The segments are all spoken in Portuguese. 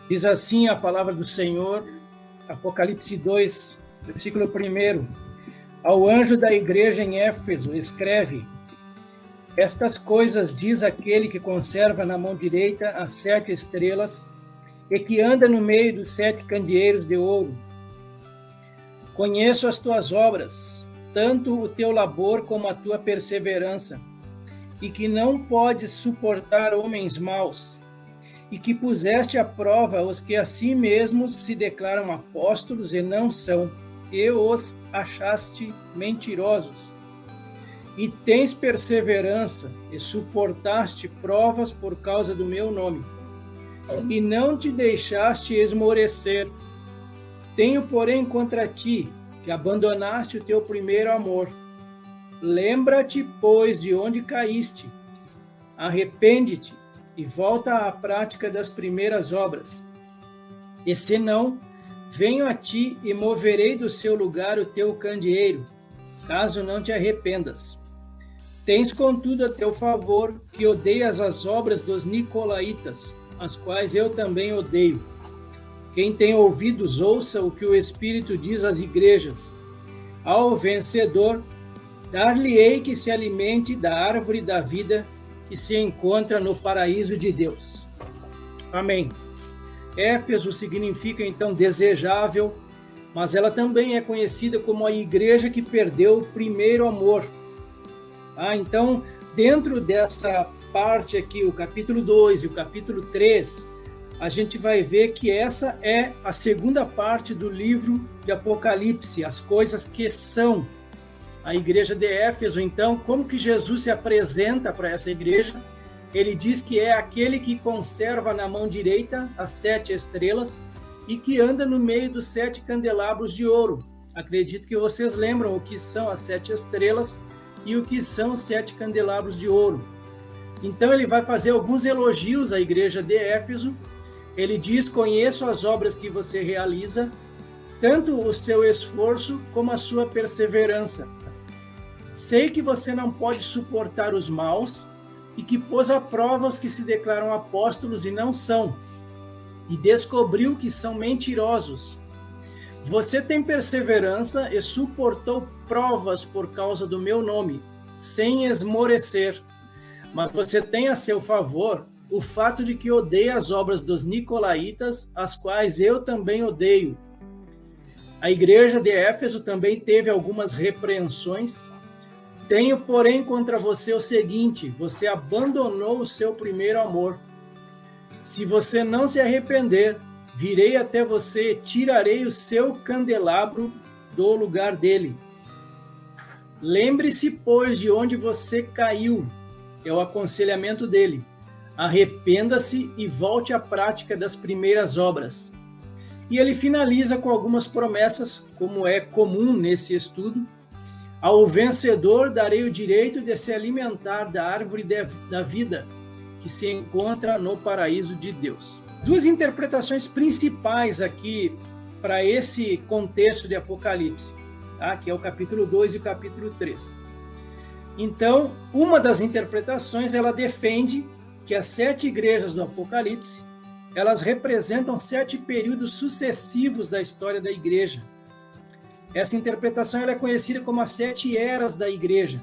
Diz assim a palavra do Senhor, Apocalipse 2, versículo 1. Ao anjo da igreja em Éfeso, escreve: estas coisas diz aquele que conserva na mão direita as 7 estrelas e que anda no meio dos 7 candeeiros de ouro. Conheço as tuas obras, tanto o teu labor como a tua perseverança, e que não podes suportar homens maus, e que puseste à prova os que a si mesmos se declaram apóstolos e não são, e os achaste mentirosos. E tens perseverança, e suportaste provas por causa do meu nome, e não te deixaste esmorecer. Tenho, porém, contra ti, que abandonaste o teu primeiro amor. Lembra-te, pois, de onde caíste. Arrepende-te e volta à prática das primeiras obras. E se não, venho a ti e moverei do seu lugar o teu candeeiro, caso não te arrependas. Tens, contudo, a teu favor que odeias as obras dos nicolaítas, as quais eu também odeio. Quem tem ouvidos, ouça o que o Espírito diz às igrejas. Ao vencedor, dar-lhe-ei que se alimente da árvore da vida que se encontra no paraíso de Deus. Amém. Éfeso significa, então, desejável, mas ela também é conhecida como a igreja que perdeu o primeiro amor. Então, dentro dessa parte aqui, o capítulo 2 e o capítulo 3, a gente vai ver que essa é a segunda parte do livro de Apocalipse, as coisas que são. A igreja de Éfeso, então, como que Jesus se apresenta para essa igreja? Ele diz que é aquele que conserva na mão direita as 7 estrelas e que anda no meio dos 7 candelabros de ouro. Acredito que vocês lembram o que são as 7 estrelas e o que são os 7 candelabros de ouro. Então ele vai fazer alguns elogios à igreja de Éfeso. Ele diz: conheço as obras que você realiza, tanto o seu esforço como a sua perseverança. Sei que você não pode suportar os maus e que pôs à prova os que se declaram apóstolos e não são, e descobriu que são mentirosos. Você tem perseverança e suportou provas por causa do meu nome, sem esmorecer. Mas você tem a seu favor o fato de que odeia as obras dos nicolaítas, as quais eu também odeio. A igreja de Éfeso também teve algumas repreensões. Tenho, porém, contra você o seguinte: você abandonou o seu primeiro amor. Se você não se arrepender, virei até você e tirarei o seu candelabro do lugar dele. Lembre-se, pois, de onde você caiu. É o aconselhamento dele. Arrependa-se e volte à prática das primeiras obras. E ele finaliza com algumas promessas, como é comum nesse estudo. Ao vencedor darei o direito de se alimentar da árvore da vida, que se encontra no paraíso de Deus. Duas interpretações principais aqui para esse contexto de Apocalipse, tá? Que é o capítulo 2 e o capítulo 3. Então, uma das interpretações, ela defende que as 7 igrejas do Apocalipse, elas representam 7 períodos sucessivos da história da igreja. Essa interpretação ela é conhecida como as 7 eras da igreja.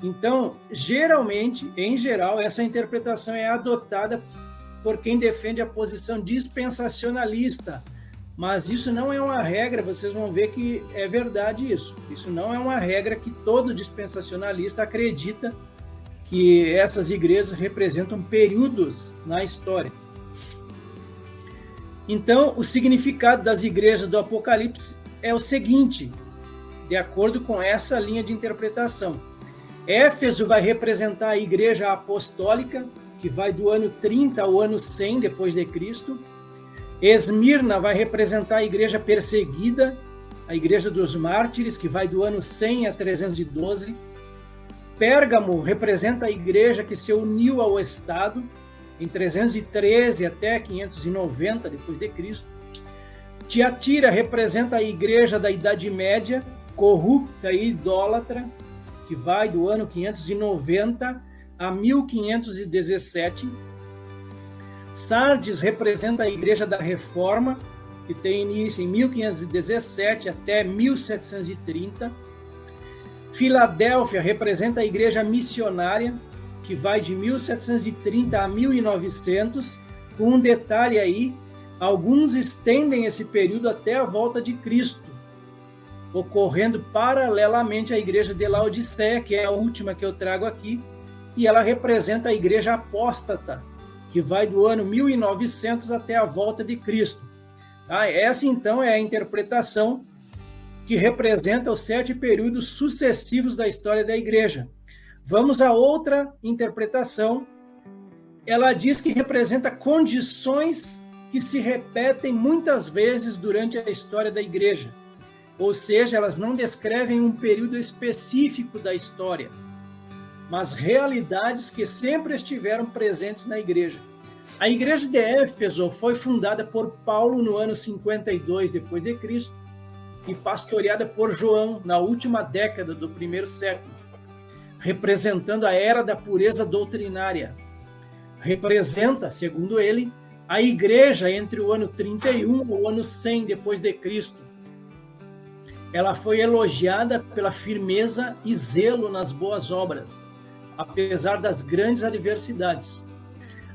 Então, geralmente, em geral, essa interpretação é adotada por quem defende a posição dispensacionalista. Mas isso não é uma regra, vocês vão ver que é verdade isso. Isso não é uma regra que todo dispensacionalista acredita que essas igrejas representam períodos na história. Então, o significado das igrejas do Apocalipse é o seguinte, de acordo com essa linha de interpretação. Éfeso vai representar a igreja apostólica, que vai do ano 30 ao ano 100 depois de Cristo. Esmirna vai representar a igreja perseguida, a igreja dos mártires, que vai do ano 100 a 312. Pérgamo representa a igreja que se uniu ao Estado em 313 até 590 depois de Cristo. Tiatira representa a igreja da Idade Média, corrupta e idólatra, que vai do ano 590 a 1517. Sardes representa a Igreja da Reforma, que tem início em 1517 até 1730. Filadélfia representa a Igreja Missionária, que vai de 1730 a 1900, com um detalhe aí, alguns estendem esse período até a volta de Cristo, ocorrendo paralelamente à Igreja de Laodiceia, que é a última que eu trago aqui, e ela representa a Igreja Apóstata, que vai do ano 1900 até a volta de Cristo. Essa, então, é a interpretação que representa os 7 períodos sucessivos da história da Igreja. Vamos a outra interpretação. Ela diz que representa condições que se repetem muitas vezes durante a história da Igreja. Ou seja, elas não descrevem um período específico da história, mas realidades que sempre estiveram presentes na Igreja. A Igreja de Éfeso foi fundada por Paulo no ano 52 depois de Cristo e pastoreada por João na última década do primeiro século, representando a era da pureza doutrinária. Representa, segundo ele, a Igreja entre o ano 31 e o ano 100 depois de Cristo. Ela foi elogiada pela firmeza e zelo nas boas obras, apesar das grandes adversidades.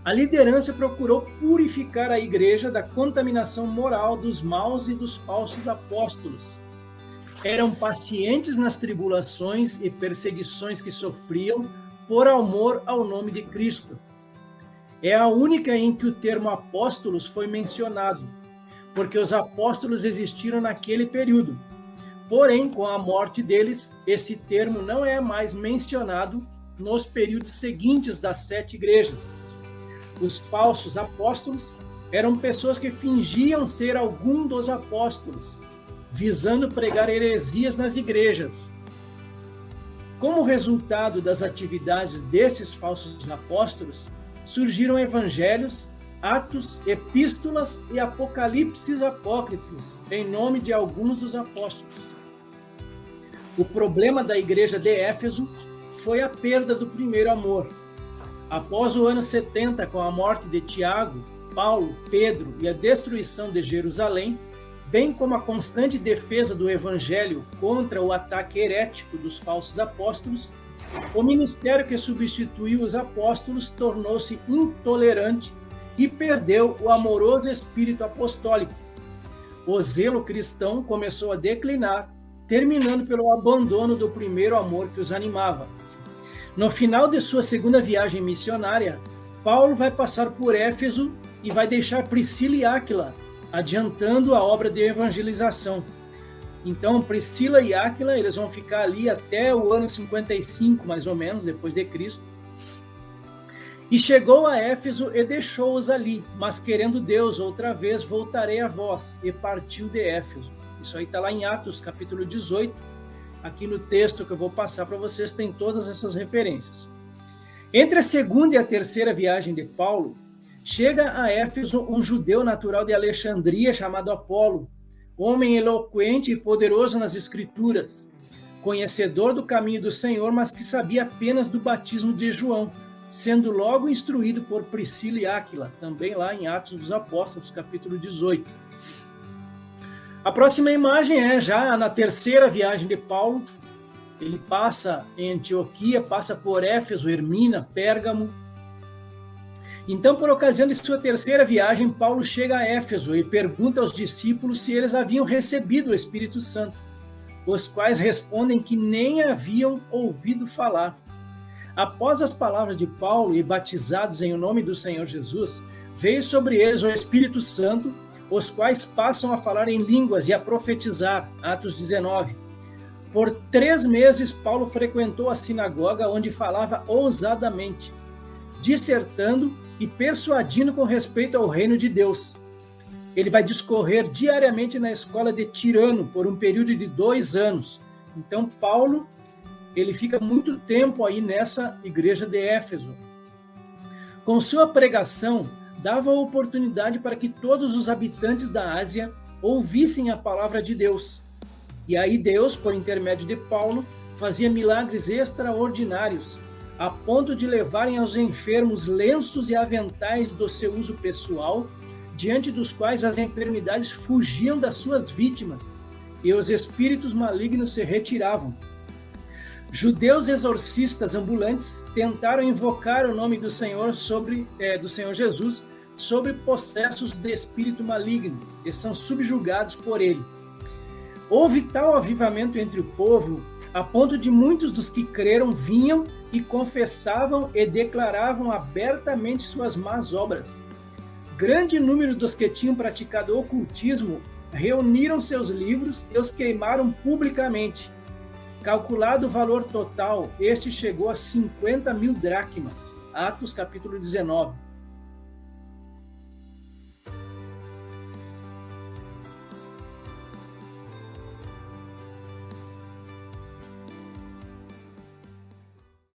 A liderança procurou purificar a Igreja da contaminação moral dos maus e dos falsos apóstolos. Eram pacientes nas tribulações e perseguições que sofriam por amor ao nome de Cristo. É a única em que o termo apóstolos foi mencionado, porque os apóstolos existiram naquele período. Porém, com a morte deles, esse termo não é mais mencionado nos períodos seguintes das 7 igrejas. Os falsos apóstolos eram pessoas que fingiam ser algum dos apóstolos, visando pregar heresias nas igrejas. Como resultado das atividades desses falsos apóstolos, surgiram evangelhos, atos, epístolas e apocalipses apócrifos, em nome de alguns dos apóstolos. O problema da igreja de Éfeso foi a perda do primeiro amor. Após o ano 70, com a morte de Tiago, Paulo, Pedro e a destruição de Jerusalém, bem como a constante defesa do evangelho contra o ataque herético dos falsos apóstolos, o ministério que substituiu os apóstolos tornou-se intolerante e perdeu o amoroso espírito apostólico. O zelo cristão começou a declinar, terminando pelo abandono do primeiro amor que os animava. No final de sua segunda viagem missionária, Paulo vai passar por Éfeso e vai deixar Priscila e Áquila, adiantando a obra de evangelização. Então, Priscila e Áquila, eles vão ficar ali até o ano 55, mais ou menos, depois de Cristo. E chegou a Éfeso e deixou-os ali, mas querendo Deus, outra vez voltarei a vós, e partiu de Éfeso. Isso aí está lá em Atos, capítulo 18. Aqui no texto que eu vou passar para vocês tem todas essas referências. Entre a segunda e a terceira viagem de Paulo, chega a Éfeso um judeu natural de Alexandria chamado Apolo, homem eloquente e poderoso nas escrituras, conhecedor do caminho do Senhor, mas que sabia apenas do batismo de João, sendo logo instruído por Priscila e Áquila, também lá em Atos dos Apóstolos, capítulo 18. A próxima imagem é já na terceira viagem de Paulo. Ele passa em Antioquia, passa por Éfeso, Hermina, Pérgamo. Então, por ocasião de sua terceira viagem, Paulo chega a Éfeso e pergunta aos discípulos se eles haviam recebido o Espírito Santo, os quais respondem que nem haviam ouvido falar. Após as palavras de Paulo e batizados em o nome do Senhor Jesus, veio sobre eles o Espírito Santo, os quais passam a falar em línguas e a profetizar. Atos 19. Por 3 meses, Paulo frequentou a sinagoga, onde falava ousadamente, dissertando e persuadindo com respeito ao reino de Deus. Ele vai discorrer diariamente na escola de Tirano, por um período de 2 anos. Então, Paulo, ele fica muito tempo aí nessa igreja de Éfeso. Com sua pregação, dava oportunidade para que todos os habitantes da Ásia ouvissem a palavra de Deus. E aí Deus, por intermédio de Paulo, fazia milagres extraordinários, a ponto de levarem aos enfermos lenços e aventais do seu uso pessoal, diante dos quais as enfermidades fugiam das suas vítimas e os espíritos malignos se retiravam. Judeus exorcistas ambulantes tentaram invocar o nome do Senhor do Senhor Jesus sobre possessos de espírito maligno e são subjugados por ele. Houve tal avivamento entre o povo, a ponto de muitos dos que creram vinham e confessavam e declaravam abertamente suas más obras. Grande número dos que tinham praticado ocultismo reuniram seus livros e os queimaram publicamente. Calculado o valor total, este chegou a 50.000 dracmas. Atos capítulo 19.